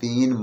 3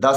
10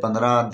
15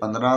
15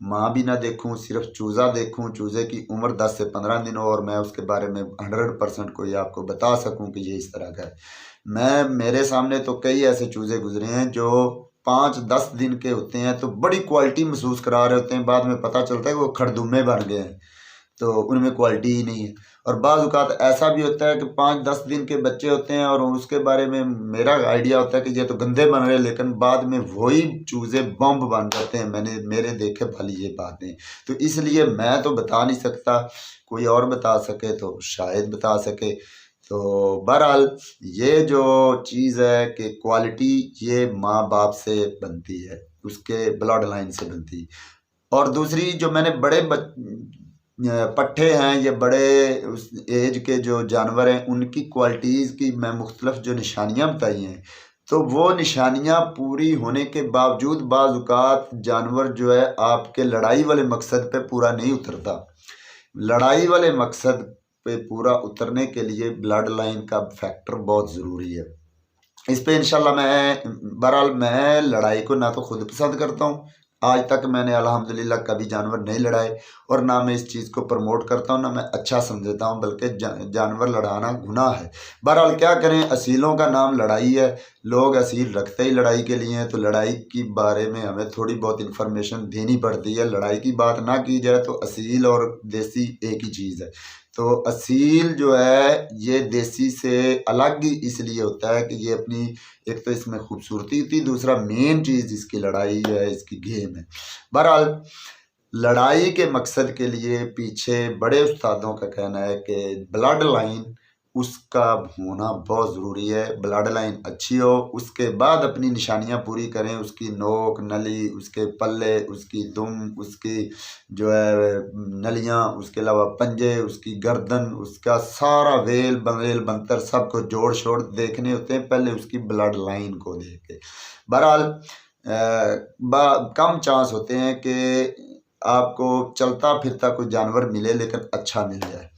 माँ भी ना देखूं, सिर्फ चूज़ा देखूं, चूज़े की उम्र 10 से 15 दिन हो और मैं उसके बारे में 100% कोई आपको बता सकूं कि ये इस तरह का है। मेरे सामने तो कई ऐसे चूज़े गुजरे हैं जो 5-10 दिन के होते हैं तो बड़ी क्वालिटी महसूस करा रहे होते हैं, बाद में पता चलता है कि वो खरदुमे बन गए हैं, तो उनमें क्वालिटी ही नहीं है। और बाज़ औक़ात ऐसा भी होता है कि 5-10 दिन के बच्चे होते हैं और उसके बारे में मेरा आइडिया होता है कि ये तो गंदे बन रहे हैं, लेकिन बाद में वही चूज़े बम बन जाते हैं। मेरे देखे वाली ये बातें, तो इसलिए मैं तो बता नहीं सकता, कोई और बता सके तो शायद बता सके। तो बहरहाल ये जो चीज़ है कि क्वालिटी ये माँ बाप से बनती है, उसके ब्लड लाइन से बनती है। और दूसरी जो मैंने पट्ठे हैं, ये बड़े उस एज के जो जानवर हैं उनकी क्वालिटीज़ की मैं मुख्तलिफ जो निशानियाँ बताई हैं, तो वो निशानियाँ पूरी होने के बावजूद बाज़ औक़ात जानवर जो है आपके लड़ाई वाले मकसद पे पूरा नहीं उतरता। लड़ाई वाले मकसद पे पूरा उतरने के लिए ब्लड लाइन का फैक्टर बहुत ज़रूरी है। इस पे इंशाल्लाह बहरहाल मैं लड़ाई को ना तो खुद पसंद करता हूँ, आज तक मैंने अल्हम्दुलिल्लाह कभी जानवर नहीं लड़ाए, और ना मैं इस चीज़ को प्रमोट करता हूँ, ना मैं अच्छा समझता हूँ, बल्कि जानवर लड़ाना गुनाह है। बहरहाल क्या करें, असीलों का नाम लड़ाई है, लोग असील रखते ही लड़ाई के लिए हैं, तो लड़ाई के बारे में हमें थोड़ी बहुत इन्फॉर्मेशन देनी पड़ती है। लड़ाई की बात ना की जाए तो असील और देसी एक ही चीज़ है। तो असील जो है ये देसी से अलग ही इसलिए होता है कि ये अपनी, एक तो इसमें खूबसूरती थी, दूसरा मेन चीज़ इसकी लड़ाई है, इसकी गेम है। बहरहाल लड़ाई के मकसद के लिए पीछे बड़े उस्तादों का कहना है कि ब्लड लाइन उसका होना बहुत ज़रूरी है। ब्लड लाइन अच्छी हो, उसके बाद अपनी निशानियां पूरी करें, उसकी नोक नली, उसके पल्ले, उसकी दुम, उसकी जो है नलियां, उसके अलावा पंजे, उसकी गर्दन, उसका सारा वेल बंतर सबको जोड़ शोड़ देखने होते हैं, पहले उसकी ब्लड लाइन को देख के। बहरहाल कम चांस होते हैं कि आपको चलता फिरता कोई जानवर मिले लेकिन अच्छा मिल जाए।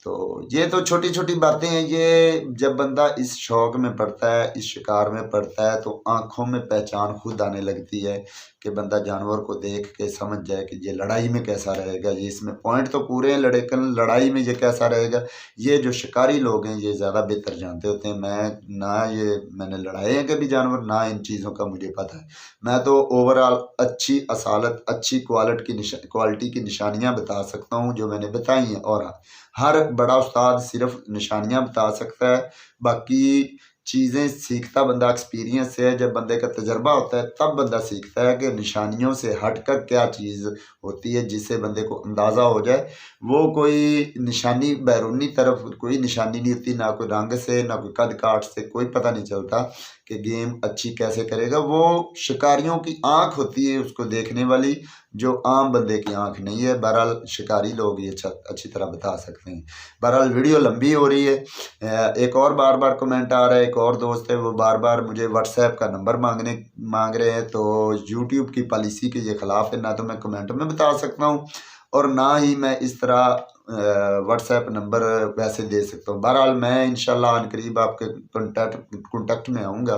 तो ये तो छोटी छोटी बातें हैं, ये जब बंदा इस शौक में पड़ता है, इस शिकार में पड़ता है, तो आंखों में पहचान खुद आने लगती है कि बंदा जानवर को देख के समझ जाए कि ये लड़ाई में कैसा रहेगा। ये इसमें पॉइंट तो पूरे हैं, लेकिन लड़ाई में ये कैसा रहेगा, ये जो शिकारी लोग हैं ये ज़्यादा बेहतर जानते होते हैं। मैंने लड़ाए हैं कभी जानवर, ना इन चीज़ों का मुझे पता है। मैं तो ओवरऑल अच्छी असालत, अच्छी क्वालिटी की निशानियाँ बता सकता हूँ जो मैंने बताई हैं। और हाँ, हर बड़ा उस्ताद सिर्फ निशानियां बता सकता है, बाकी चीज़ें सीखता बंदा एक्सपीरियंस से है। जब बंदे का तजर्बा होता है तब बंदा सीखता है कि निशानियों से हटकर क्या चीज़ होती है, जिससे बंदे को अंदाज़ा हो जाए। वो कोई निशानी बैरूनी तरफ कोई निशानी नहीं होती, ना कोई रंग से, ना कोई कद काट से कोई पता नहीं चलता कि गेम अच्छी कैसे करेगा। वो शिकारियों की आंख होती है उसको देखने वाली, जो आम बंदे की आंख नहीं है। बहरहाल शिकारी लोग ये अच्छी तरह बता सकते हैं। बहरहाल वीडियो लंबी हो रही है। एक और बार बार कमेंट आ रहा है, एक और दोस्त है वो बार बार मुझे व्हाट्सएप का नंबर मांग रहे हैं, तो यूट्यूब की पॉलिसी के ये खिलाफ है, ना तो मैं कमेंट में बता सकता हूँ और ना ही मैं इस तरह व्हाट्सएप नंबर वैसे दे सकता हूँ। बहरहाल मैं इंशाल्लाह अनकरीब आपके कॉन्टेक्ट में आऊँगा,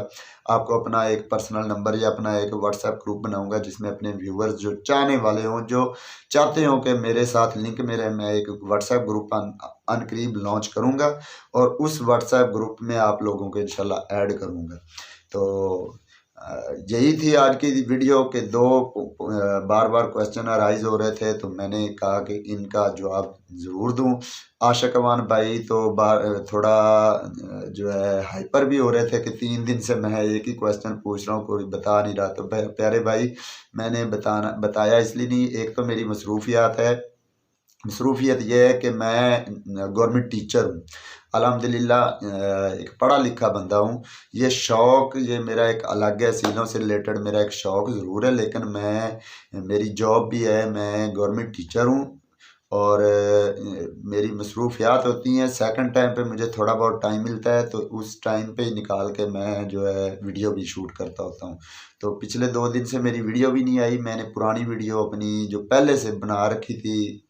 आपको अपना एक पर्सनल नंबर या अपना एक व्हाट्सएप ग्रुप बनाऊँगा जिसमें अपने व्यूवर्स जो चाहने वाले हों, जो चाहते हो कि मेरे साथ लिंक में रहे, मैं एक व्हाट्सएप ग्रुप अनकरीब लॉन्च करूँगा और उस व्हाट्सएप ग्रुप में आप लोगों को इंशाल्लाह ऐड करूँगा। तो यही थी आज की वीडियो के दो बार बार क्वेश्चन अराइज हो रहे थे, तो मैंने कहा कि इनका जवाब ज़रूर दूं। आशिकवान भाई तो थोड़ा जो है हाइपर भी हो रहे थे कि 3 दिन से मैं एक ही क्वेश्चन पूछ रहा हूँ, कोई बता नहीं रहा। तो प्यारे भाई, मैंने बताया इसलिए नहीं, एक तो मेरी मसरूफियात है। मसरूफियत यह है कि मैं गवर्नमेंट टीचर हूँ, अल्हम्दुलिल्लाह एक पढ़ा लिखा बंदा हूँ। ये शौक़ ये मेरा एक अलग है, सीलों से रिलेटेड मेरा एक शौक़ ज़रूर है, लेकिन मेरी जॉब भी है, मैं गवर्नमेंट टीचर हूँ और मेरी मसरूफियात होती हैं। सेकंड टाइम पे मुझे थोड़ा बहुत टाइम मिलता है, तो उस टाइम पे ही निकाल के मैं जो है वीडियो भी शूट करता होता हूँ। तो पिछले 2 दिन से मेरी वीडियो भी नहीं आई। मैंने पुरानी वीडियो अपनी जो पहले से बना रखी थी